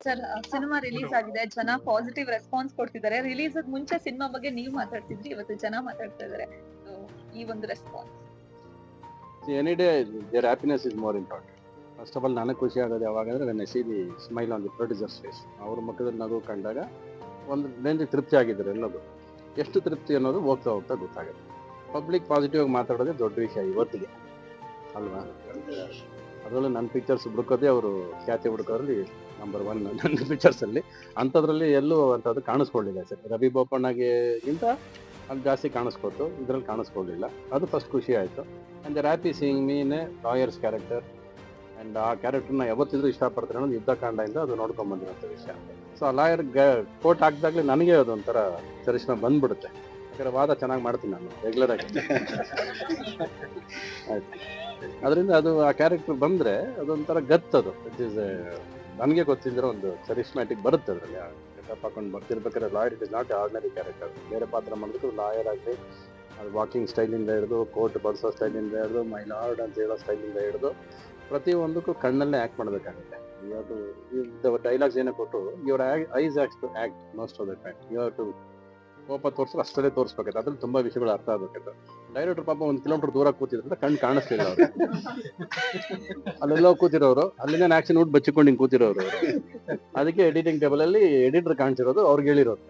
Sir cinema release ಆಗಿದೆ, ಜನ positive response ಕೊಡ್ತಿದ್ದಾರೆ. ರಿಲೀಸ್ ಮುಂಚೆ ಸಿನಿಮಾ ಬಗ್ಗೆ ನೀವು ಮಾತಾಡ್ತಿದ್ರಿ, ಇವತ್ತು ಜನ ಮಾತಾಡ್ತಾ ಇದಾರೆ. ಈ ಒಂದು response any day their happiness is more important. First of all ನನಗೆ ಖುಷಿ ಆಗೋದು ಯಾವಾಗಂದ್ರೆ ನನ್ನ see the smile on the producers face. ಅವ್ರ ಮುಖದಲ್ಲಿ ನಗು ಕಂಡಾಗ ಒಂದು ರೇಂಜಿಗೆ ತೃಪ್ತಿ ಆಗಿದ್ದಾರೆ ಎಲ್ಲದು. ಎಷ್ಟು ತೃಪ್ತಿ ಅನ್ನೋದು ಹೋಗ್ತಾ ಹೋಗ್ತಾ ಗೊತ್ತಾಗುತ್ತೆ. ಪಬ್ಲಿಕ್ ಪಾಸಿಟಿವ್ ಆಗಿ ಮಾತಾಡೋದೇ ದೊಡ್ಡ ವಿಷಯ ಇವತ್ತಿಗೆ ಅಲ್ವಾ. ಅದರಲ್ಲೂ ನನ್ನ ಪಿಕ್ಚರ್ಸ್ ಹುಡುಕೋದೇ ಅವರು ಖ್ಯಾತಿ ಹುಡುಕೋದ್ರಲ್ಲಿ ನಂಬರ್ 1 ನನ್ನ ಪಿಕ್ಚರ್ಸಲ್ಲಿ. ಅಂಥದ್ರಲ್ಲಿ ಎಲ್ಲೂ ಅಂಥದ್ದು ಕಾಣಿಸ್ಕೊಳ್ಳಿಲ್ಲ ಸರ್. ರವಿ ಬೋಪಣ್ಣಗಿಂತ ಅಲ್ಲಿ ಜಾಸ್ತಿ ಕಾಣಿಸ್ಕೊತು, ಇದರಲ್ಲಿ ಕಾಣಿಸ್ಕೊಳ್ಳಿಲ್ಲ. ಅದು ಫಸ್ಟ್ ಖುಷಿ ಆಯಿತು. And the happy seeing mean lawyers character. And ಆ ಕ್ಯಾರೆಕ್ಟರ್ನ ಯಾವತ್ತಿದ್ರೂ ಇಷ್ಟಪಡ್ತಾರೆ ಅನ್ನೋದು ಯುದ್ಧಕಾಂಡದಿಂದ ಅದು ನೋಡ್ಕೊಂಬಂದಿರೋಂಥ ವಿಷಯ. ಸೊ ಆ ಲಾಯರ್ ಕೋರ್ಟ್ ಹಾಕಿದಾಗಲೇ ನನಗೆ ಅದೊಂಥರ ಚರಿಷ್ಮೆ ಬಂದ್ಬಿಡುತ್ತೆ. ಯಾಕಂದರೆ ವಾದ ಚೆನ್ನಾಗಿ ಮಾಡ್ತೀನಿ ನಾನು ರೆಗ್ಯುಲರ್ ಆಗಿ. ಆಯ್ತು, ಅದರಿಂದ ಅದು ಆ ಕ್ಯಾರೆಕ್ಟರ್ ಬಂದರೆ ಅದೊಂಥರ ಗತ್ತದು. ಇಟ್ ಈಸ್ ನನಗೆ ಗೊತ್ತಿದ್ದರೆ ಒಂದು ಚರಿಷ್ಮ್ಯಾಟಿಕ್ ಬರುತ್ತೆ ಅದರಲ್ಲಿ. ಗೆಟಪ್ ಹಾಕೊಂಡು ಬರ್ತಿರ್ಬೇಕಾದ್ರೆ lawyer it is not ordinary character. ಬೇರೆ ಪಾತ್ರ ಮಾಡಬೇಕು ಲಾಯರ್ ಆಗಿ ಅದು ವಾಕಿಂಗ್ ಸ್ಟೈಲಿಂದ ಹಿಡಿದು, ಕೋರ್ಟ್ ಬಡಿಸೋ ಸ್ಟೈಲಿಂದ ಹಿಡಿದು, ಮೈ ಲಾರ್ಡ್ ಅಂತ ಹೇಳೋ ಸ್ಟೈಲಿಂದ ಹಿಡಿದು ಪ್ರತಿಯೊಂದಕ್ಕೂ ಕಣ್ಣಲ್ಲೇ ಆ್ಯಕ್ಟ್ ಮಾಡಬೇಕಾಗುತ್ತೆ. ಅದು ಡೈಲಾಗ್ಸ್ ಏನೋ ಕೊಟ್ಟು your eyes act to act most of the time. You have to ಕೋಪ ತೋರಿಸಿದ್ರೆ ಅಷ್ಟೇ ತೋರಿಸ್ಬೇಕಾಯ್ತು. ಅದ್ರಲ್ಲಿ ತುಂಬ ವಿಷಯಗಳು ಅರ್ಥ ಆಗಬೇಕಾಯ್ತು. ಡೈರೆಕ್ಟರ್ ಪಾಪ 1 ಕಿಲೋಮೀಟರ್ ದೂರ ಕೂತಿದ್ರೆ ಕಣ್ಣು ಕಾಣಿಸ್ಲಿಲ್ಲ ಅವರು. ಅಲ್ಲೆಲ್ಲೋ ಕೂತಿರೋರು, ಅಲ್ಲಿಂದ ಆಕ್ಷನ್ ಊಟ ಬಚ್ಚಿಕೊಂಡು ಹಿಂಗೆ ಕೂತಿರೋರು. ಅದಕ್ಕೆ ಎಡಿಟಿಂಗ್ ಟೇಬಲಲ್ಲಿ ಎಡಿಟರ್ ಕಾಣಿಸಿರೋದು ಅವ್ರಿಗೆ ಹೇಳಿರೋದು.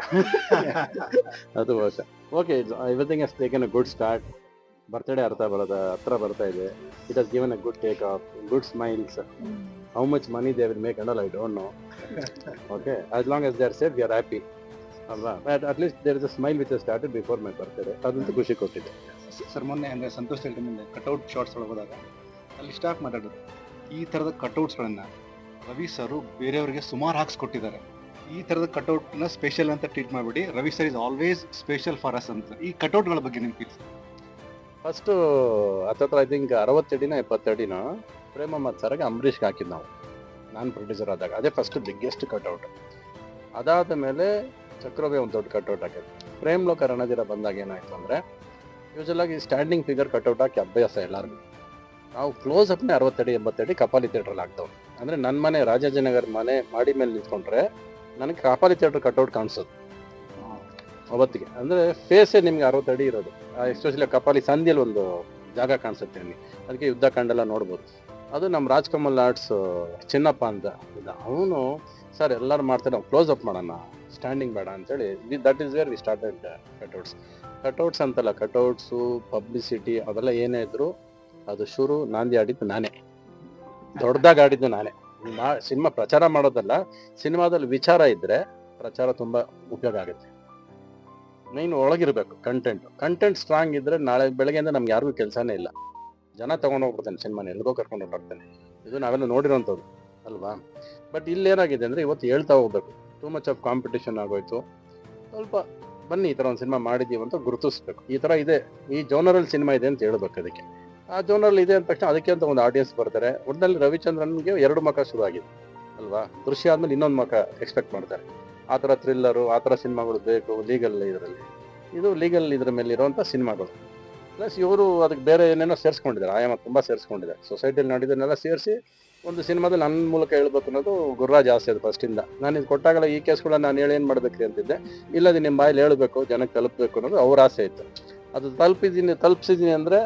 ಅದು ವರ್ಷ okay, everything has taken a good start. Birthday ಹತ್ರ ಬರ್ತಾ ಇದೆ. It has given a good take off, good smiles. How much money they will make and all I don't know. Okay, as long as they are safe we are happy ಅಲ್ವಾ. At least there is a smile which started before my birthday. ಅದಂತೂ ಖುಷಿ ಕೊಟ್ಟಿದೆ sir. ಮೊನ್ನೆ ಅಂದರೆ Santosh theatre ಮುಂದೆ cutout shorts ಒಳಗೆ ಹೋದಾಗ ಅಲ್ಲಿ ಸ್ಟಾಫ್ ಮಾತಾಡೋದು, ಈ ಥರದ ಕಟ್ಔಟ್ಸ್ಗಳನ್ನು ರವಿ ಸರು ಬೇರೆಯವರಿಗೆ ಸುಮಾರು ಹಾಕ್ಸ್ಕೊಟ್ಟಿದ್ದಾರೆ. ಈ ಥರದ ಕಟ್ಔಟ್ನ ಸ್ಪೆಷಲ್ ಅಂತ ಟ್ರೀಟ್ ಮಾಡಿಬಿಡಿ, Ravi sir is always special for us ಅಂತ. ಈ ಕಟ್ಔಟ್ಗಳ ಬಗ್ಗೆ ನಿಮ್ಗೆ ಫೀಲ್ಸ್? ಫಸ್ಟು ಹತ್ತತ್ರ ಐ ಥಿಂಕ್ 60 ಅಡಿನ 70 ಅಡಿನ ಪ್ರೇಮ ಮತ್ತು ಸರ್ಗೆ ಅಂಬರೀಷ್ಗೆ ಹಾಕಿದ್ದು ನಾವು, ನಾನು ಪ್ರೊಡ್ಯೂಸರ್ ಆದಾಗ. ಅದೇ ಫಸ್ಟ್ ಬಿಗ್ಗೆಸ್ಟ್ ಕಟ್ಔಟ್. ಅದಾದ ಮೇಲೆ ಚಕ್ರವೇ ಒಂದು ದೊಡ್ಡ ಕಟ್ಔಟ್ ಹಾಕಿದ್ದು. ಪ್ರೇಮ್ ಲೋಕ ರಣಧೀರ ಬಂದಾಗ ಏನಾಯಿತು ಅಂದರೆ, ಯೂಶಲಾಗಿ ಸ್ಟ್ಯಾಂಡಿಂಗ್ ಫಿಗರ್ ಕಟ್ಔಟ್ ಹಾಕಿ ಅಭ್ಯಾಸ ಎಲ್ಲರಿಗೂ. ನಾವು ಕ್ಲೋಸ್ ಅಪ್ನೇ 60 ಅಡಿ 80 ಅಡಿ ಕಪಾಲಿ ಥಿಯೇಟ್ರಲ್ಲಿ ಆಗ್ತವೆ. ಅಂದರೆ ನನ್ನ ಮನೆ ರಾಜಾಜಿನಗರ್ ಮನೆ ಮಾಡಿ ಮೇಲೆ ನಿಂತ್ಕೊಂಡ್ರೆ ನನಗೆ ಕಪಾಲಿ ಥಿಯೇಟ್ರ್ ಕಟ್ಔಟ್ ಕಾಣಿಸೋದು ಅವತ್ತಿಗೆ. ಅಂದರೆ ಫೇಸೇ ನಿಮ್ಗೆ 60 ಅಡಿ ಇರೋದು. ಎಸ್ಪೆಷಲಿ ಕಪಾಲಿ ಸಂಧಿಯಲ್ಲಿ ಒಂದು ಜಾಗ ಕಾಣಿಸುತ್ತೆ ನಿಮಗೆ. ಅದಕ್ಕೆ ಯುದ್ಧಕಾಂಡೆಲ್ಲ ನೋಡ್ಬೋದು. ಅದು ನಮ್ಮ ರಾಜ್ಕಮಲ್ ಆರ್ಟ್ಸ್ ಚಿನ್ನಪ್ಪ ಅಂತ ಇದ್ದ. ಅವನು ಸರ್ ಎಲ್ಲರೂ ಮಾಡ್ತಾರೆ, ನಾವು ಕ್ಲೋಸ್ ಅಪ್ ಮಾಡೋಣ, ಸ್ಟ್ಯಾಂಡಿಂಗ್ ಬೇಡ ಅಂತೇಳಿ. That is where we started cutouts ಅಂತಲ್ಲ, ಕಟ್ಔಟ್ಸು ಪಬ್ಲಿಸಿಟಿ ಅವೆಲ್ಲ ಏನೇ ಇದ್ರು ಅದು ಶುರು ನಾಂದಿ ಆಡಿದ್ದು ನಾನೇ, ದೊಡ್ಡದಾಗಿ ಆಡಿದ್ದು ನಾನೇ. ಸಿನಿಮಾ ಪ್ರಚಾರ ಮಾಡೋದಲ್ಲ, ಸಿನಿಮಾದಲ್ಲಿ ವಿಚಾರ ಇದ್ದರೆ ಪ್ರಚಾರ ತುಂಬ ಉಪಯೋಗ ಆಗುತ್ತೆ. ಮೇನ್ ಒಳಗಿರಬೇಕು ಕಂಟೆಂಟ್ ಸ್ಟ್ರಾಂಗ್ ಇದ್ದರೆ ನಾಳೆ ಬೆಳಗ್ಗೆಯಿಂದ ನಮ್ಗೆ ಯಾರಿಗೂ ಕೆಲಸನೇ ಇಲ್ಲ. ಜನ ತೊಗೊಂಡು ಹೋಗ್ಬಿಡ್ತಾನೆ ಸಿನಿಮಾನ, ಎಲ್ಗೋ ಕರ್ಕೊಂಡು ಹೋಗ್ತಾನೆ. ಇದು ನಾವೆಲ್ಲ ನೋಡಿರೋಂಥದ್ದು ಅಲ್ವಾ. ಬಟ್ ಇಲ್ಲೇನಾಗಿದೆ ಅಂದರೆ ಇವತ್ತು ಹೇಳ್ತಾ ಹೋಗ್ಬೇಕು. ಟೂ ಮಚ್ ಆಫ್ ಕಾಂಪಿಟೇಷನ್ ಆಗೋಯ್ತು. ಸ್ವಲ್ಪ ಬನ್ನಿ ಈ ಥರ ಒಂದು ಸಿನಿಮಾ ಮಾಡಿದ್ದೀವಿ ಅಂತ ಗುರುತಿಸ್ಬೇಕು. ಈ ಥರ ಇದೆ, ಈ ಜೋನರಲ್ಲಿ ಸಿನಿಮಾ ಇದೆ ಅಂತ ಹೇಳ್ಬೇಕು. ಅದಕ್ಕೆ ಆ ಜೋನರಲ್ಲಿ ಇದೆ ಅಂದ ತಕ್ಷಣ ಅದಕ್ಕೆ ಅಂತ ಒಂದು ಆಡಿಯನ್ಸ್ ಬರ್ತಾರೆ. ಒಟ್ಟಿನಲ್ಲಿ ರವಿಚಂದ್ರನ್ಗೆ 2 ಮುಖ ಶುರು ಆಗಿದೆ ಅಲ್ವಾ. ದೃಶ್ಯ ಆದಮೇಲೆ ಇನ್ನೊಂದು ಮುಖ ಎಕ್ಸ್ಪೆಕ್ಟ್ ಮಾಡ್ತಾರೆ. ಆ ಥರ ಥ್ರಿಲ್ಲರು, ಆ ಥರ ಸಿನಿಮಾಗಳು ಬೇಕು ಲೀಗಲ್ ಇದರಲ್ಲಿ. ಇದು ಲೀಗಲ್ ಇದ್ರ ಮೇಲೆ ಇರೋವಂಥ ಸಿನಿಮಾಗಳು. ಪ್ಲಸ್ ಇವರು ಅದಕ್ಕೆ ಬೇರೆ ಏನೇನೋ ಸೇರಿಸ್ಕೊಂಡಿದ್ದಾರೆ, ಆಯಾಮ ತುಂಬ ಸೇರಿಸ್ಕೊಂಡಿದ್ದಾರೆ. ಸೊಸೈಟಿಯಲ್ಲಿ ನಡೆದನ್ನೆಲ್ಲ ಸೇರಿಸಿ ಒಂದು ಸಿನಿಮಾದಲ್ಲಿ ನನ್ನ ಮೂಲಕ ಹೇಳ್ಬೇಕು ಅನ್ನೋದು ಗುರುರಾಜ್ ಆಸೆ. ಅದು ಫಸ್ಟಿಂದ ನಾನು ಇದು ಕೊಟ್ಟಾಗಲ್ಲ ಈ ಕೇಸ್ಗಳನ್ನ ನಾನು ಏನು ಮಾಡಬೇಕ್ರಿ ಅಂತಿದ್ದೆ. ಇಲ್ಲದೆ ನಿಮ್ಮ ಬಾಯಲ್ಲಿ ಹೇಳಬೇಕು, ಜನಕ್ಕೆ ತಲುಪಬೇಕು ಅನ್ನೋದು ಅವ್ರ ಆಸೆ ಇತ್ತು. ಅದು ತಲುಪಿಸಿದ್ದೀನಿ ಅಂದರೆ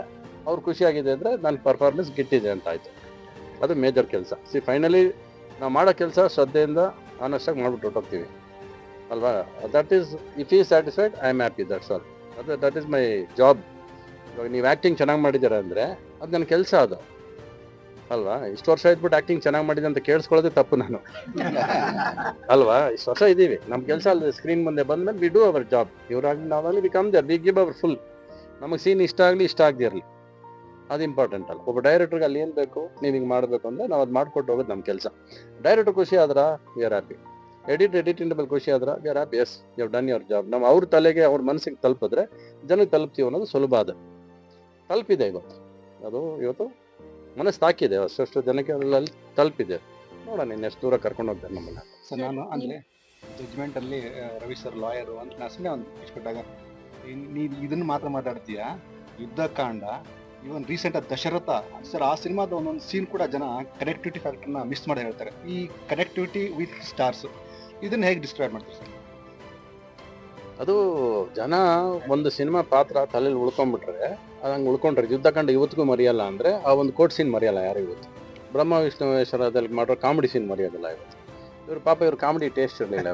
ಅವ್ರು ಖುಷಿಯಾಗಿದೆ ಅಂದರೆ ನನ್ನ ಪರ್ಫಾರ್ಮೆನ್ಸ್ ಗಿಟ್ಟಿದೆ ಅಂತ ಆಯಿತು. ಅದು ಮೇಜರ್ ಕೆಲಸ. ಫೈನಲಿ ನಾವು ಮಾಡೋ ಕೆಲಸ ಶ್ರದ್ಧೆಯಿಂದ ಆನೆಸ್ಟಾಗಿ ಮಾಡ್ಬಿಟ್ಟು ಹೊರಟೋಗ್ತೀವಿ ಅಲ್ವಾ. That is if is satisfied I am happy, that's all. That is my job. ಇವಾಗ ನೀವು ಆ್ಯಕ್ಟಿಂಗ್ ಚೆನ್ನಾಗಿ ಮಾಡಿದ್ದೀರ ಅಂದರೆ ಅದು ನನ್ನ ಕೆಲಸ ಅದು ಅಲ್ವಾ. ಇಷ್ಟು ವರ್ಷ ಇದ್ಬಿಟ್ಟು ಆ್ಯಕ್ಟಿಂಗ್ ಚೆನ್ನಾಗಿ ಮಾಡಿದೆ ಅಂತ ಕೇಳಿಸ್ಕೊಳ್ಳೋದೇ ತಪ್ಪು ನಾನು ಅಲ್ವಾ. ಇಷ್ಟು ವರ್ಷ ಇದ್ದೀವಿ, ನಮ್ಮ ಕೆಲಸ ಅಲ್ಲಿ ಸ್ಕ್ರೀನ್ ಮುಂದೆ ಬಂದಮೇಲೆ ವಿ ಡೂ ಅವರ್ ಜಾಬ್. ಇವರಾಗಲಿ ನಾವಾಗಲಿ we come there, we give our full. ನಮಗೆ ಸೀನ್ ಇಷ್ಟ ಆಗಲಿ ಇಷ್ಟ ಆಗದೆ ಇರಲಿ, ಅದು ಇಂಪಾರ್ಟೆಂಟ್ ಅಲ್ಲ. ಒಬ್ಬ ಡೈರೆಕ್ಟ್ರಿಗೆ ಅಲ್ಲಿ ಏನು ಬೇಕು ನೀವು ಹಿಂಗೆ ಮಾಡಬೇಕು ಅಂದರೆ ನಾವು ಅದು ಮಾಡ್ಕೊಟ್ಟು ಹೋಗೋದು ನಮ್ಮ ಕೆಲಸ. ಡೈರೆಕ್ಟ್ರ್ ಖುಷಿ ಆದ್ರೆ ವಿ ಆರ್ ಹ್ಯಾಪಿ. ಎಡಿಟಿಂಗ್ ಖುಷಿ ಆದ್ರೆ we are happy. As you have done your job. ನಾವು ಅವ್ರ ತಲೆಗೆ ಅವ್ರ ಮನಸ್ಸಿಗೆ ತಲುಪಿದ್ರೆ ಜನಕ್ಕೆ ತಲುಪ್ತೀವಿ ಅನ್ನೋದು ಸುಲಭ. ಅದು ತಲುಪಿದೆ ಇವತ್ತು, ಅದು ಇವತ್ತು ಮನಸ್ಸು ತಾಕಿದೆ, ಅಷ್ಟು ಜನಕ್ಕೆ ಅಲ್ಲಿ ತಲುಪಿದೆ. ನೋಡೋಣ ಇನ್ನೆಷ್ಟು ದೂರ ಕರ್ಕೊಂಡು ಹೋಗ್ತಾರೆ ನಮ್ಮನ್ನ. ಸರ್ ನಾನು ಅಂದರೆ ಜಡ್ಜ್ಮೆಂಟಲ್ಲಿ ರವಿ ಸರ್ ಲಾಯರು ಅಂತ ನಾನು ಸುಮ್ಮನೆ ಒಂದು ಇಷ್ಟಪಟ್ಟಾಗ ನೀನು ಇದನ್ನು ಮಾತ್ರ ಮಾತಾಡ್ತೀಯಾ, ಯುದ್ಧಕಾಂಡ ಇವನ್ ರೀಸೆಂಟ್ ದಶರಥ ಸರ್, ಆ ಸಿನಿಮಾದ ಒಂದೊಂದು ಸೀನ್ ಕೂಡ ಜನ ಕನೆಕ್ಟಿವಿಟಿ ಫ್ಯಾಕ್ಟರ್ನ ಮಿಸ್ ಮಾಡಿ ಹೇಳ್ತಾರೆ. ಈ ಕನೆಕ್ಟಿವಿಟಿ ವಿತ್ ಸ್ಟಾರ್ಸ್ ಇದನ್ನ ಹೇಗೆ ಡಿಸ್ಕ್ರೈಬ್ ಮಾಡ್ತಾರೆ ಸರ್? ಅದು ಜನ ಒಂದು ಸಿನಿಮಾ ಪಾತ್ರ ತಲೆಯಲ್ಲಿ ಉಳ್ಕೊಂಡ್ಬಿಟ್ರೆ ಅದು ಹಂಗೆ ಉಳ್ಕೊಂಡ್ರೆ ಯುದ್ಧಕಾಂಡ ಇವತ್ತಿಗೂ ಮರೆಯಲ್ಲ ಅಂದರೆ ಆ ಒಂದು ಕೋರ್ಟ್ ಸೀನ್ ಮರೆಯಲ್ಲ ಯಾರು ಇವತ್ತು. ಬ್ರಹ್ಮ ವಿಷ್ಣುವೇಶ್ವರದಲ್ಲಿ ಮಾಡೋ ಕಾಮಿಡಿ ಸೀನ್ ಮರೆಯೋದಿಲ್ಲ ಇವತ್ತು. ಇವ್ರು ಪಾಪ ಇವ್ರು ಕಾಮಿಡಿ ಟೇಸ್ಟ್ ಇರಲಿಲ್ಲ,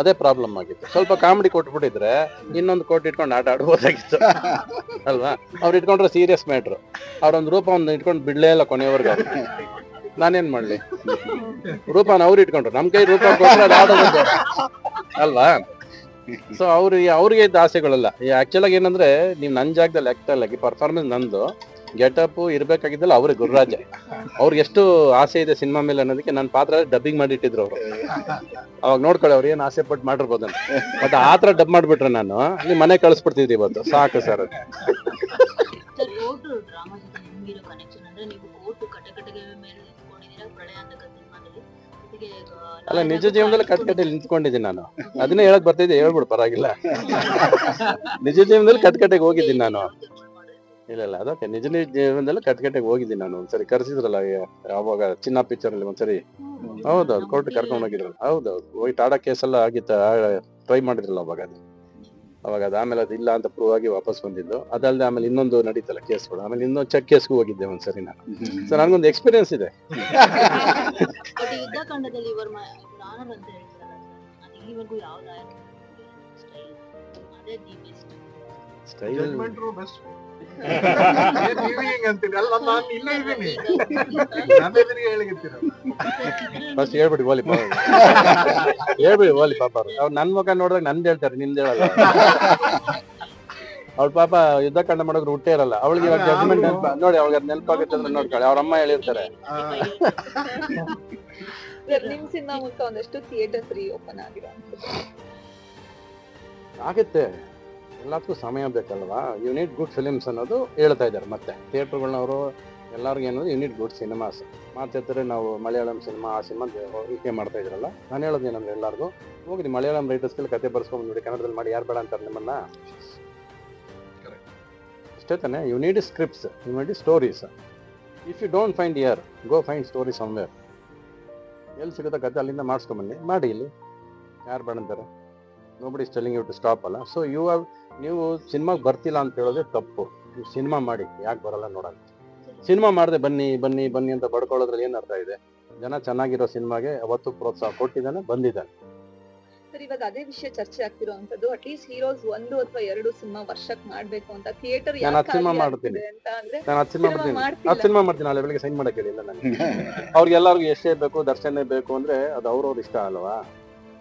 ಅದೇ ಪ್ರಾಬ್ಲಮ್ ಆಗಿತ್ತು. ಸ್ವಲ್ಪ ಕಾಮಿಡಿ ಕೊಟ್ಬಿಟ್ಟಿದ್ರೆ ಇನ್ನೊಂದು ಕೋಟ್ ಇಟ್ಕೊಂಡು ಆಟ ಆಡ್ಬೋದಾಗಿತ್ತು ಅಲ್ವಾ. ಅವ್ರು ಇಟ್ಕೊಂಡ್ರೆ ಸೀರಿಯಸ್ ಮ್ಯಾಟ್ರು, ಅವ್ರೊಂದು ರೂಪ ಒಂದು ಇಟ್ಕೊಂಡು ಬಿಡ್ಲೇ ಇಲ್ಲ ಕೊನೆಯವರೆಗೂ. ನಾನೇನ್ ಮಾಡ್ಲಿ, ರೂಪನ ಅವ್ರು ಇಟ್ಕೊಂಡ್ರು, ನಮ್ ಕೈ ರೂಪ ಕೊಟ್ರೆ ಅದು ಆಡೋದು ಅಲ್ವಾ. ಸೊ ಅವ್ರಿಗೆ ಇದ್ದ ಆಸೆಗಳಲ್ಲ. ಆಕ್ಚುಲ್ ಆಗಿ ಏನಂದ್ರೆ ನೀವು ನನ್ನ ಜಾಗದಲ್ಲಿ ಆಕ್ಟಲ್ ಆಗಿ ಪರ್ಫಾರ್ಮೆನ್ಸ್ ನಂದು ಗೆಟಪ್ ಇರ್ಬೇಕಾಗಿದ್ದಲ್ಲ ಅವ್ರಿಗೆ ಗುರುರಾಜ. ಅವ್ರಿಗೆ ಎಷ್ಟು ಆಸೆ ಇದೆ ಸಿನಿಮಾ ಮೇಲೆ ಅನ್ನೋದಕ್ಕೆ ನನ್ನ ಪಾತ್ರ ಡಬ್ಬಿಂಗ್ ಮಾಡಿಟ್ಟಿದ್ರು ಅವರು. ಅವಾಗ ನೋಡ್ಕೊಳ್ಳಿ ಅವ್ರು ಏನ್ ಆಸೆ ಪಟ್ಟು ಮಾಡಿರ್ಬೋದಂತ. ಮತ್ತೆ ಆತರ ಡಬ್ ಮಾಡ್ಬಿಟ್ರೆ ನಾನು ನಿಮ್ ಮನೆ ಕಳಿಸ್ಬಿಡ್ತಿದ್ರಿ ಇವತ್ತು. ಸಾಕು ಸರ್. ಅಲ್ಲ, ನಿಜ ಜೀವನದಲ್ಲಿ ಕಟ್ಕಟ್ಟೆಯಲ್ಲಿ ನಿಂತ್ಕೊಂಡಿದ್ದೀನಿ ನಾನು. ಅದನ್ನೇ ಹೇಳಕ್ ಬರ್ತಿದ್ದೆ, ಹೇಳ್ಬಿಡು ಪರವಾಗಿಲ್ಲ. ನಿಜ ಜೀವನದಲ್ಲಿ ಕಟ್ಕಟ್ಟೆಗೆ ಹೋಗಿದ್ದೀನಿ ನಾನು. ಇಲ್ಲ ಅದಕ್ಕೆ ನಿಜ ಜೀವನದಲ್ಲಿ ಕಟ್ಕಟ್ಟೆಗೆ ಹೋಗಿದ್ದೀನಿ ನಾನು. ಒಂದ್ಸರಿ ಕರ್ಸಿದ್ರಲ್ಲ ಅವಾಗ ಚಿನ್ನ ಪಿಕ್ಚರ್ ಅಲ್ಲಿ ಒಂದ್ಸರಿ. ಹೌದೌದು, ಕೋರ್ಟ್ ಕರ್ಕೊಂಡು ಹೋಗಿದ್ರಲ್ಲ. ಹೌದೌದು, ಹೋಗಿ ಟಾಡಾ ಕೇಸ್ ಎಲ್ಲ ಆಗಿತ್ತ, ಟ್ರೈ ಮಾಡಿದ್ರಲ್ಲ ಅವಾಗ ಅದು ಆಮೇಲೆ ಅದು ಇಲ್ಲ ಅಂತ ಪ್ರೂವ್ ಆಗಿ ವಾಪಸ್ ಬಂದಿದ್ದು. ಅದಲ್ಲದೆ ಆಮೇಲೆ ಇನ್ನೊಂದು ನಡೀತಲ್ಲ ಕೇಸ್ಗಳು, ಆಮೇಲೆ ಇನ್ನೊಂದು ಚೆಕ್ ಕೇಸ್ಗೂ ಹೋಗಿದ್ದೆ ಒಂದ್ಸರಿ ನಾನು. ಸೊ ನನಗೊಂದು ಎಕ್ಸ್ಪೀರಿಯನ್ಸ್ ಇದೆ. ಸ್ಟೈಲ್ ಫಸ್ಟ್ ಹೇಳ್ಬಿಡಿ ಓಲಿ ಪಾಪ ಅವ್ರು ನನ್ ಮುಖ ನೋಡಿದಾಗ ನಂದು ಹೇಳ್ತಾರೆ, ನಿಮ್ದು ಹೇಳಲ್ಲ. ಅವ್ಳ ಪಾಪ ಯುದ್ಧ ಕಂಡ ಮಾಡೋದ್ರು ಹುಟ್ಟೇ ಇರಲ್ಲ ಅವಳಿಗೆ. ಇವಾಗ ಜಡ್ಜ್ಮೆಂಟ್ ನೋಡಿ, ಅವ್ಳಿಗೆ ಅದು ನೆನಪಾಗುತ್ತೆ ಅಂದ್ರೆ ನೋಡ್ಕೊಳ್ಳಿ, ಅವ್ರ ಅಮ್ಮ ಹೇಳಿರ್ತಾರೆ. ನಿಮ್ ಸಿನಿಮಾ ಮೂಲಕ ಒಂದಷ್ಟು ಥಿಯೇಟರ್ಸ್ ರೀಓಪನ್ ಆಗಿರೋ ಆಗುತ್ತೆ. ಎಲ್ಲದಕ್ಕೂ ಸಮಯ ಬೇಕಲ್ವಾ. ಯು ನೀಡ್ ಗುಡ್ ಫಿಲಿಮ್ಸ್ ಅನ್ನೋದು ಹೇಳ್ತಾ ಇದ್ದಾರೆ. ಮತ್ತೆ ಥಿಯೇಟರ್ಗಳನ್ನ ಅವರು ಎಲ್ಲರಿಗೂ ಏನಂದ್ರೆ ಯು ನೀಡ್ ಗುಡ್ ಸಿನಿಮಾಸ್ ಮಾತಾಡ್ತಾರೆ. ನಾವು ಮಲಯಾಳಂ ಸಿನಿಮಾ ಆ ಸಿನಿಮಾ ಹೀಗೆ ಮಾಡ್ತಾ ಇದ್ರಲ್ಲ, ನಾನು ಹೇಳೋದು ಏನಂದ್ರೆ ಎಲ್ಲರಿಗೂ ಹೋಗಿ ಮಲಯಾಳಂ ರೈಟರ್ಸ್ಗೆಲ್ಲ ಕತೆ ಬರ್ಸ್ಕೊಂಡು ನೋಡಿ, ಕನ್ನಡದಲ್ಲಿ ಮಾಡಿ, ಯಾರು ಬೇಡ ಅಂತಾರೆ ನಿಮ್ಮನ್ನ. ಅಷ್ಟೇ ತಾನೆ. You need scripts, you need stories. If you don't find here, go find story somewhere. ಎಲ್ಲಿ ಸಿಗುತ್ತೋ ಕತೆ ಅಲ್ಲಿಂದ ಮಾಡಿಸ್ಕೊಂಬನ್ನಿ, ಮಾಡಿ. ಇಲ್ಲಿ ಯಾರು ಬೇಡ ಅಂತಾರೆ? Nobody is telling you to stop ಅಲ್ಲ. ಸೊ ನೀವು ಸಿನಿಮಾಗೆ ಬರ್ತಿಲ್ಲ ಅಂತ ಹೇಳೋದೇ ತಪ್ಪು. ನೀವು ಸಿನಿಮಾ ಮಾಡಿ, ಯಾಕೆ ಬರಲ್ಲ ನೋಡೋಣ. ಸಿನಿಮಾ ಮಾಡದೆ ಬನ್ನಿ ಬನ್ನಿ ಬನ್ನಿ ಅಂತ ಬಡ್ಕೊಳ್ಳೋದ್ರಲ್ಲಿ ಏನು ಅರ್ಥ ಇದೆ? ಜನ ಚೆನ್ನಾಗಿರೋ ಸಿನಿಮಾಗೆ ಅವತ್ತು ಪ್ರೋತ್ಸಾಹ ಕೊಟ್ಟಿದ್ದಾನೆ, ಬಂದಿದ್ದಾನೆ. ಸರ್, ಇವಾಗ ಅದೇ ವಿಷಯ ಚರ್ಚೆ ಆಗ್ತಿರೋಂಥದ್ದು. ಅಟ್ಲೀಸ್ಟ್ ಹೀರೋಸ್ 1 ಅಥವಾ 2 ಸಿನಿಮಾ ವರ್ಷಕ್ಕೆ ಮಾಡ್ಬೇಕು ಅಂತ ಥಿಯೇಟರ್ ನಾನು 10 ಸಿನಿಮಾ ಮಾಡ್ತೀನಿ. ನಾನು 10 ಸಿನಿಮಾ ಮಾಡ್ತೀನಿ. ನಾಳೆ ಬೆಳಿಗ್ಗೆ ಸೈನ್ ಮಾಡಕ್ಕೆ ಹೇಳಿಲ್ಲ ನನಗೆ. ಅವ್ರಿಗೆಲ್ಲರಿಗೂ ಎಷ್ಟೇ ಬೇಕು, ದರ್ಶನೇ ಬೇಕು ಅಂದ್ರೆ ಅದು ಅವ್ರವ್ರ ಇಷ್ಟ ಅಲ್ವಾ,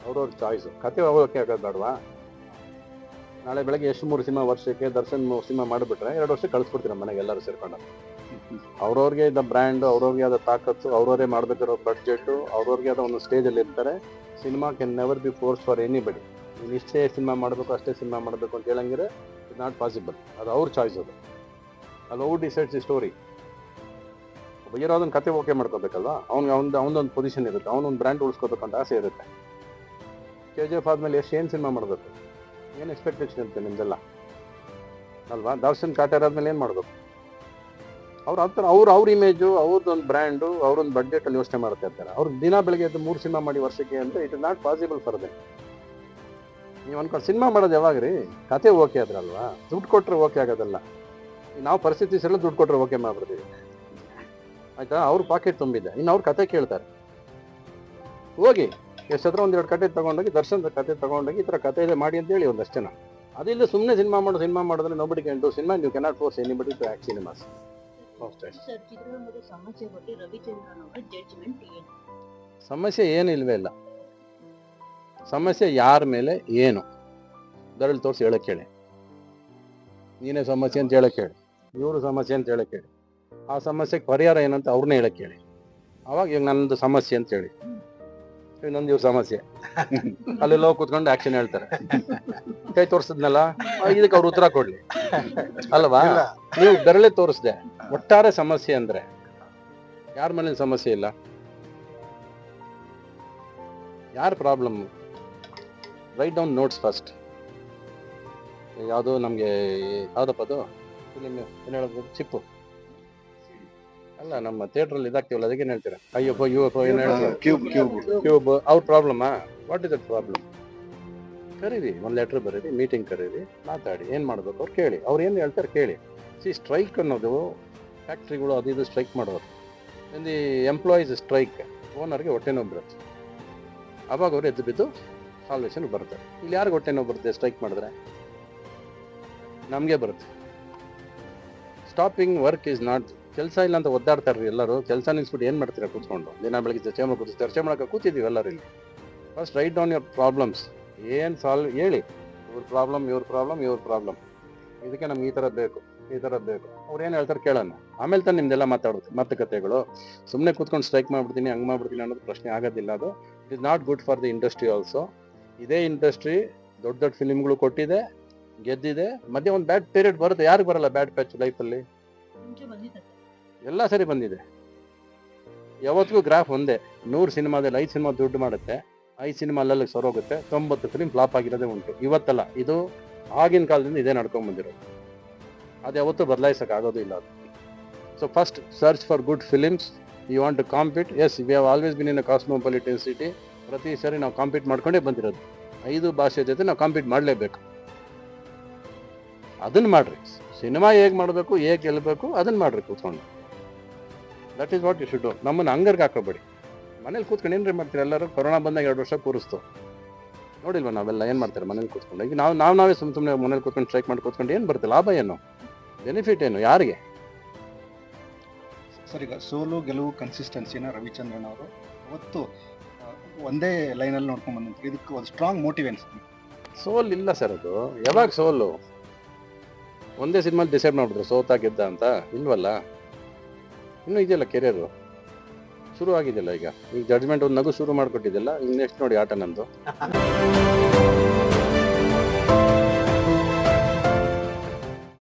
ಅವ್ರವ್ರ ಚಾಯ್ಸು. ಕತೆ ಹೋಗೋಕೆ ಆಗೋದು ಬೇಡವಾ? ನಾಳೆ ಬೆಳಗ್ಗೆ ಎಷ್ಟು 3 ಸಿನಿಮಾ ವರ್ಷಕ್ಕೆ ದರ್ಶನ್ 3 ಸಿನಿಮಾ ಮಾಡಿಬಿಟ್ರೆ 2 ವರ್ಷ ಕಳಿಸ್ಬಿಡ್ತೀರ ಮನೆಗೆ ಎಲ್ಲರೂ ಸೇರ್ಕೊಂಡು. ಅವ್ರವ್ರಿಗೆ ಇದ್ದ ಬ್ರ್ಯಾಂಡ್, ಅವ್ರವ್ರಿಗೆ ಆದ ತಾಕತ್ತು, ಅವ್ರವರೇ ಮಾಡ್ಬೇಕಿರೋ ಬಡ್ಜೆಟ್, ಅವ್ರವ್ರಿಗೆ ಆದ ಒಂದು ಸ್ಟೇಜಲ್ಲಿ ಇರ್ತಾರೆ. Cinema can never be force for anybody. ನೀವು ಇಷ್ಟೇ ಸಿನಿಮಾ ಮಾಡಬೇಕು, ಅಷ್ಟೇ ಸಿನಿಮಾ ಮಾಡಬೇಕು ಅಂತ ಹೇಳಂಗಿದ್ರೆ ಇಟ್ ನಾಟ್ ಪಾಸಿಬಲ್. ಅದು ಅವ್ರ ಚಾಯ್ಸ್. ಅದು out decides the story. Hero ಅದನ್ನ ಕತೆ ಓಕೆ ಮಾಡ್ಕೋಬೇಕಲ್ವಾ. ಅವನೊಂದು ಪೊಸಿಷನ್ ಇರುತ್ತೆ, ಅವನೊಂದು ಬ್ರ್ಯಾಂಡ್ ಉಳಿಸ್ಕೋಬೇಕಂತ ಆಸೆ ಇರುತ್ತೆ. KGF ಆದ್ಮೇಲೆ ಏನು ಸಿನಿಮಾ ಮಾಡಬೇಕು, ಏನು ಎಕ್ಸ್ಪೆಕ್ಟೇಷನ್ ಇರುತ್ತೆ ನಿಮ್ದೆಲ್ಲ ಅಲ್ವಾ? ದರ್ಶನ್ ಕಾಟೇರ್ ಆದ್ಮೇಲೆ ಏನು ಮಾಡಬೇಕು? ಅವ್ರ ಇಮೇಜು, ಅವ್ರದ್ದೊಂದು ಬ್ರ್ಯಾಂಡು, ಅವ್ರೊಂದು ಬಡ್ಜೆಟ್ ಅಲ್ಲಿ ಯೋಚನೆ ಮಾಡ್ತಾ ಇರ್ತಾರೆ. ಅವ್ರು ದಿನ ಬೆಳಗ್ಗೆ 3 ಸಿನಿಮಾ ಮಾಡಿ ವರ್ಷಕ್ಕೆ ಅಂದ್ರೆ it is not possible for them. ನೀವು ಅನ್ಕೊಂಡು ಸಿನಿಮಾ ಮಾಡೋದು ಯಾವಾಗ ರೀ? ಕತೆ ಓಕೆ ಆದ್ರಲ್ವಾ, ದುಡ್ಡು ಕೊಟ್ರೆ ಓಕೆ ಆಗೋದಲ್ಲ. ನಾವು ಪರಿಸ್ಥಿತಿ ಸಲ ದುಡ್ಡು ಕೊಟ್ರೆ ಓಕೆ ಮಾಡ್ಬಿಡ್ತೀವಿ, ಆಯ್ತಾ? ಅವ್ರ ಪಾಕೆಟ್ ತುಂಬಿದೆ, ಇನ್ನು ಅವ್ರ ಕತೆ ಕೇಳ್ತಾರೆ. ಹೋಗಿ ಎಷ್ಟಾದ್ರೂ 1-2 ಕತೆ ತಗೊಂಡೋಗಿ, ದರ್ಶನ್ ಕತೆ ತಗೊಂಡೋಗಿ ಈ ಥರ ಕತೆ ಇದೆ ಮಾಡಿ ಅಂತ ಹೇಳಿ ಒಂದಷ್ಟೇನ. ಅದಿಲ್ಲ ಸುಮ್ಮನೆ ಸಿನಿಮಾ ಮಾಡಿದ್ರೆ nobody can do cinema. You cannot force anybody to act cinemas. ಸಮಸ್ಯೆ ಏನು ಇಲ್ವೇ ಇಲ್ಲ. ಸಮಸ್ಯೆ ಯಾರ ಮೇಲೆ ಏನು ಬೆರಳು ತೋರಿಸಿ ಹೇಳಕ್ಕೆ ಹೇಳಿ. ನೀನೇ ಸಮಸ್ಯೆ ಅಂತ ಹೇಳಕ್ಕೆ ಹೇಳಿ, ಇವರು ಸಮಸ್ಯೆ ಅಂತ ಹೇಳಕ್ಕೆ ಹೇಳಿ, ಆ ಸಮಸ್ಯೆಗೆ ಪರಿಹಾರ ಏನಂತ ಅವ್ರನ್ನೇ ಹೇಳಕ್ಕೆ ಹೇಳಿ. ಅವಾಗ ಈಗ ನನ್ನದು ಸಮಸ್ಯೆ ಅಂತ ಹೇಳಿ, ಇನ್ನೊಂದು ಇವ್ರ ಸಮಸ್ಯೆ, ಅಲ್ಲಿ ಲೋ ಕೂತ್ಕೊಂಡು ಆಕ್ಷನ್ ಹೇಳ್ತಾರೆ. ಕೈ ತೋರಿಸಿದ್ನಲ್ಲ, ಇದಕ್ಕೆ ಅವ್ರು ಉತ್ತರ ಕೊಡ್ಲಿ ಅಲ್ವಾ? ನೀವು ಬೆರಳೆ ತೋರಿಸ್ದೆ. ಒಟ್ಟಾರೆ ಸಮಸ್ಯೆ ಅಂದ್ರೆ ಯಾರ ಮನೇಲಿ ಸಮಸ್ಯೆ ಇಲ್ಲ? ಯಾರ problem? Write down notes first. ಯಾವುದು ನಮಗೆ ಯಾವ್ದಪ್ಪ ಅದು ಫಿಲಿಮ್ ಏನು ಹೇಳೋದು ಚಿಪ್ಪು ಅಲ್ಲ ನಮ್ಮ ಥಿಯೇಟ್ರಲ್ಲಿ ಇದಾಗ್ತೀವಲ್ಲ ಅದಕ್ಕೇನು ಹೇಳ್ತೀರಾ ಅಯ್ಯಪ್ಪ ಯುವಪ್ಪ ಏನು ಹೇಳ್ತೀರಾ ಕ್ಯೂಬ್ ಅವ್ರ ಪ್ರಾಬ್ಲಮಾ ವಾಟ್ ಇಸ್ ದಟ್ ಪ್ರಾಬ್ಲಮ್ ಕರೀರಿ ಒಂದು ಲೆಟ್ರ್ ಬರೀರಿ ಮೀಟಿಂಗ್ ಕರೀರಿ ಮಾತಾಡಿ ಏನು ಮಾಡಬೇಕು ಅವ್ರು ಕೇಳಿ ಅವ್ರು ಏನು ಹೇಳ್ತಾರೆ ಕೇಳಿ ಸ್ಟ್ರೈಕ್ ಅನ್ನೋದು ಫ್ಯಾಕ್ಟ್ರಿಗಳು ಅದು ಇದು ಸ್ಟ್ರೈಕ್ ಮಾಡೋರು ದಿ ಎಂಪ್ಲಾಯೀಸ್ ಸ್ಟ್ರೈಕ್ ಓನರ್ಗೆ ಹೊಟ್ಟೆ ನೋವು ಬರುತ್ತೆ ಅವಾಗ ಅವ್ರು ಎದ್ದು ಬಿದ್ದು ಸಾಲ್ವೇಷನ್ ಬರ್ತಾರೆ ಇಲ್ಲಿ ಯಾರಿಗೆ ಹೊಟ್ಟೆ ನೋವು ಬರುತ್ತೆ ಸ್ಟ್ರೈಕ್ ಮಾಡಿದ್ರೆ ನಮಗೆ ಬರುತ್ತೆ ಸ್ಟಾಪಿಂಗ್ ವರ್ಕ್ ಈಸ್ ನಾಟ್ ಕೆಲಸ ಇಲ್ಲ ಅಂತ ಒದ್ದಾಡ್ತಾರ್ರಿ ಎಲ್ಲರೂ ಕೆಲಸ ನಿಲ್ಸ್ಬಿಟ್ಟು ಏನು ಮಾಡ್ತೀರಾ ಕೂತ್ಕೊಂಡು ದಿನ ಬೆಳಗ್ಗೆ ಚರ್ಚೆ ಮಾಡೋಕೆ ಕೂತಿದ್ದೀವಿ ಎಲ್ಲರೂ ಇಲ್ಲಿ first write down your problems ಏನು ಸಾಲ್ವ್ ಹೇಳಿ ಇವ್ರ ಪ್ರಾಬ್ಲಮ್ ಇದಕ್ಕೆ ನಮ್ಗೆ ಈ ಥರ ಬೇಕು ಅವ್ರು ಏನು ಹೇಳ್ತಾರೆ ಕೇಳೋಣ ಆಮೇಲೆ ತಾನು ನಿಮ್ದೆಲ್ಲ ಮಾತುಕತೆಗಳು ಸುಮ್ಮನೆ ಕೂತ್ಕೊಂಡು ಸ್ಟ್ರೈಕ್ ಮಾಡ್ಬಿಡ್ತೀನಿ ಹಂಗೆ ಮಾಡ್ಬಿಡ್ತೀನಿ ಅನ್ನೋದು ಪ್ರಶ್ನೆ ಆಗೋದಿಲ್ಲ ಅದು it is not good for the industry also ಇದೇ ಇಂಡಸ್ಟ್ರಿ ದೊಡ್ಡ ಫಿಲಿಮ್ಗಳು ಕೊಟ್ಟಿದೆ ಗೆದ್ದಿದೆ ಮಧ್ಯೆ ಒಂದು ಬ್ಯಾಡ್ ಪೀರಿಯಡ್ ಬರುತ್ತೆ ಯಾರಿಗೆ ಬರಲ್ಲ ಬ್ಯಾಡ್ ಪ್ಯಾಚ್ ಲೈಫಲ್ಲಿ ಎಲ್ಲ ಸರಿ ಬಂದಿದೆ ಯಾವತ್ತಿಗೂ ಗ್ರಾಫ್ ಒಂದೇ 100 ಸಿನಿಮಾದಲ್ಲಿ 5 ಸಿನಿಮಾ ದುಡ್ಡು ಮಾಡುತ್ತೆ 5 ಸಿನಿಮಾ ಅಲ್ಲಲ್ಲಿ ಸರೋಗುತ್ತೆ 90 ಫಿಲಿಮ್ ಫ್ಲಾಪ್ ಆಗಿರೋದೇ ಉಂಟು ಇವತ್ತಲ್ಲ ಇದು ಆಗಿನ ಕಾಲದಿಂದ ಇದೇ ನಡ್ಕೊಂಡ್ ಬಂದಿರೋದು ಅದು ಯಾವತ್ತೂ ಬದಲಾಯಿಸೋಕ್ಕಾಗೋದು ಇಲ್ಲ ಅದು so first search for good films you want to compete as we have always been in a cosmopolitan city ಪ್ರತಿ ಸರಿ ನಾವು ಕಾಂಪೀಟ್ ಮಾಡ್ಕೊಂಡೇ ಬಂದಿರೋದು 5 ಭಾಷೆ ಜೊತೆ ನಾವು ಕಾಂಪೀಟ್ ಮಾಡಲೇಬೇಕು ಅದನ್ನ ಮಾಡ್ರಿ ಸಿನಿಮಾ ಹೇಗೆ ಮಾಡಬೇಕು ಹೇಗೆ ಗೆಲ್ಲಬೇಕು ಅದನ್ನ ಮಾಡ್ರಿ ಕೂತ್ಕೊಂಡು that is what you should do ನಮ್ಮನ್ನು ಹಂಗರ್ಗೆ ಹಾಕೋಬೇಡಿ ಮನೇಲಿ ಕೂತ್ಕೊಂಡು ಏನ್ರಿ ಮಾಡ್ತೀರಿ ಎಲ್ಲರೂ ಕೊರೋನಾ ಬಂದಾಗ 2 ವರ್ಷ ಕೂರಿಸ್ತು ನೋಡಿಲ್ವ ನಾವೆಲ್ಲ ಏನು ಮಾಡ್ತಾರೆ ಮನೇಲಿ ಕೂತ್ಕೊಂಡು ಈಗ ನಾವೇ ಸುಮ್ಮನೆ ಮನೇಲಿ ಕೂತ್ಕೊಂಡು ಸ್ಟ್ರೈಕ್ ಮಾಡಿ ಕೂತ್ಕೊಂಡು ಏನು ಬರುತ್ತೆ ಲಾಭ ಏನು ಬೆನಿಫಿಟ್ ಏನು ಯಾರಿಗೆ ಸರ್ ಈಗ ಸೋಲು ಗೆಲುವು ಕನ್ಸಿಸ್ಟೆನ್ಸಿನ ರವಿಚಂದ್ರನ್ ಅವರು ಅವತ್ತು ಒಂದೇ ಲೈನಲ್ಲಿ ನೋಡ್ಕೊಂಡು ಬಂದಂತ ಇದಕ್ಕೆ ಒಂದು ಸ್ಟ್ರಾಂಗ್ ಮೋಟಿವ್ ಅನ್ಸುತ್ತೆ ಸೋಲ್ ಇಲ್ಲ ಸರ್ ಅದು ಯಾವಾಗ ಸೋಲು ಒಂದೇ ಸಿನಿಮಾಲಿ ಡಿಸೈಡ್ ಮಾಡಿದ್ರು ಸೋತಾ ಗೆದ್ದ ಅಂತ ಇಲ್ವಲ್ಲ ಇನ್ನೂ ಇದೆಯಲ್ಲ ಕೆರಿಯರು ಶುರು ಆಗಿದೆಯಲ್ಲ ಈಗ ಜಡ್ಜ್ಮೆಂಟ್ ಒಂದು ನಗು ಶುರು ಮಾಡಿಕೊಟ್ಟಿದ್ದೆಲ್ಲ ನೆಕ್ಸ್ಟ್ ನೋಡಿ ಆಟ ನಂದು